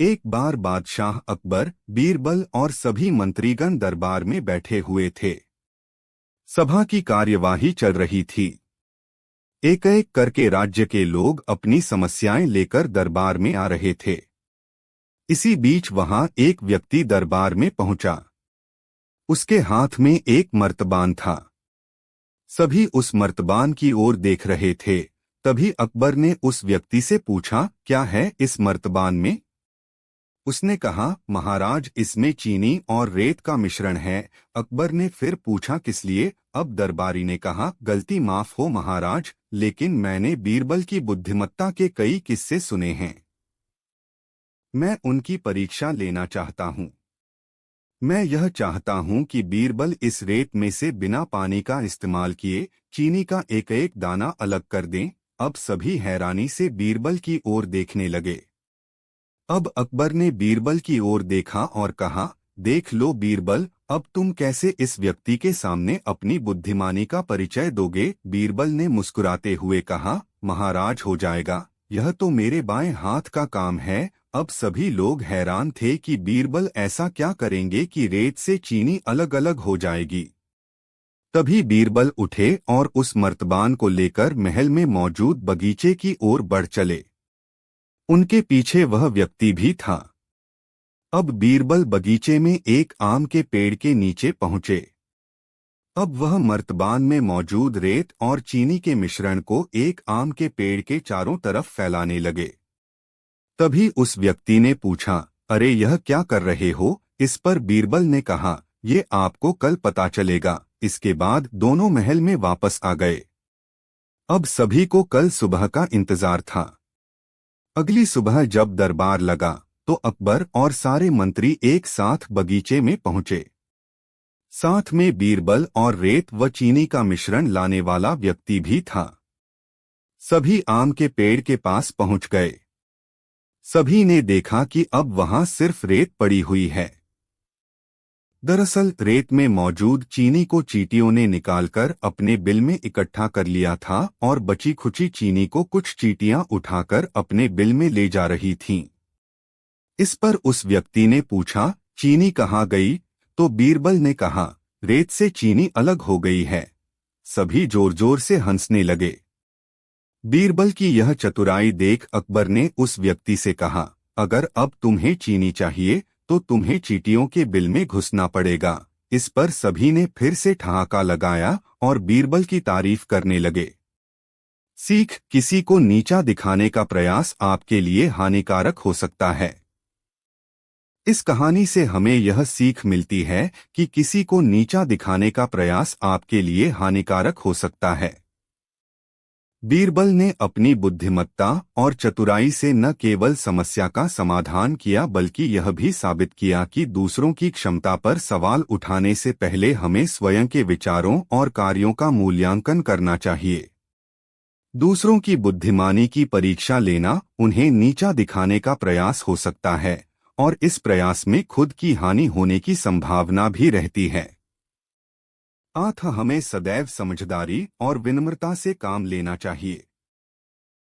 एक बार बादशाह अकबर, बीरबल और सभी मंत्रीगण दरबार में बैठे हुए थे। सभा की कार्यवाही चल रही थी। एक एक करके राज्य के लोग अपनी समस्याएं लेकर दरबार में आ रहे थे। इसी बीच वहां एक व्यक्ति दरबार में पहुंचा। उसके हाथ में एक मर्तबान था। सभी उस मर्तबान की ओर देख रहे थे। तभी अकबर ने उस व्यक्ति से पूछा, क्या है इस मर्तबान में? उसने कहा, महाराज, इसमें चीनी और रेत का मिश्रण है। अकबर ने फिर पूछा, किस लिए? अब दरबारी ने कहा, गलती माफ हो महाराज, लेकिन मैंने बीरबल की बुद्धिमत्ता के कई किस्से सुने हैं। मैं उनकी परीक्षा लेना चाहता हूँ। मैं यह चाहता हूँ कि बीरबल इस रेत में से बिना पानी का इस्तेमाल किए चीनी का एक एक दाना अलग कर दें। अब सभी हैरानी से बीरबल की ओर देखने लगे। अब अकबर ने बीरबल की ओर देखा और कहा, देख लो बीरबल, अब तुम कैसे इस व्यक्ति के सामने अपनी बुद्धिमानी का परिचय दोगे? बीरबल ने मुस्कुराते हुए कहा, महाराज, हो जाएगा, यह तो मेरे बाएं हाथ का काम है। अब सभी लोग हैरान थे कि बीरबल ऐसा क्या करेंगे कि रेत से चीनी अलग अलग हो जाएगी। तभी बीरबल उठे और उस मर्तबान को लेकर महल में मौजूद बगीचे की ओर बढ़ चले। उनके पीछे वह व्यक्ति भी था। अब बीरबल बगीचे में एक आम के पेड़ के नीचे पहुंचे। अब वह मर्तबान में मौजूद रेत और चीनी के मिश्रण को एक आम के पेड़ के चारों तरफ फैलाने लगे। तभी उस व्यक्ति ने पूछा, अरे यह क्या कर रहे हो? इस पर बीरबल ने कहा, ये आपको कल पता चलेगा। इसके बाद दोनों महल में वापस आ गए। अब सभी को कल सुबह का इंतजार था। अगली सुबह जब दरबार लगा तो अकबर और सारे मंत्री एक साथ बगीचे में पहुंचे। साथ में बीरबल और रेत व चीनी का मिश्रण लाने वाला व्यक्ति भी था। सभी आम के पेड़ के पास पहुंच गए। सभी ने देखा कि अब वहां सिर्फ रेत पड़ी हुई है। दरअसल रेत में मौजूद चीनी को चींटियों ने निकालकर अपने बिल में इकट्ठा कर लिया था और बची खुची चीनी को कुछ चींटियां उठाकर अपने बिल में ले जा रही थीं। इस पर उस व्यक्ति ने पूछा, चीनी कहाँ गई? तो बीरबल ने कहा, रेत से चीनी अलग हो गई है। सभी जोर जोर से हंसने लगे। बीरबल की यह चतुराई देख अकबर ने उस व्यक्ति से कहा, अगर अब तुम्हें चीनी चाहिए तो तुम्हें चींटियों के बिल में घुसना पड़ेगा। इस पर सभी ने फिर से ठहाका लगाया और बीरबल की तारीफ करने लगे। सीख, किसी को नीचा दिखाने का प्रयास आपके लिए हानिकारक हो सकता है। इस कहानी से हमें यह सीख मिलती है कि किसी को नीचा दिखाने का प्रयास आपके लिए हानिकारक हो सकता है। बीरबल ने अपनी बुद्धिमत्ता और चतुराई से न केवल समस्या का समाधान किया बल्कि यह भी साबित किया कि दूसरों की क्षमता पर सवाल उठाने से पहले हमें स्वयं के विचारों और कार्यों का मूल्यांकन करना चाहिए। दूसरों की बुद्धिमानी की परीक्षा लेना उन्हें नीचा दिखाने का प्रयास हो सकता है और इस प्रयास में खुद की हानि होने की संभावना भी रहती है। अतः हमें सदैव समझदारी और विनम्रता से काम लेना चाहिए।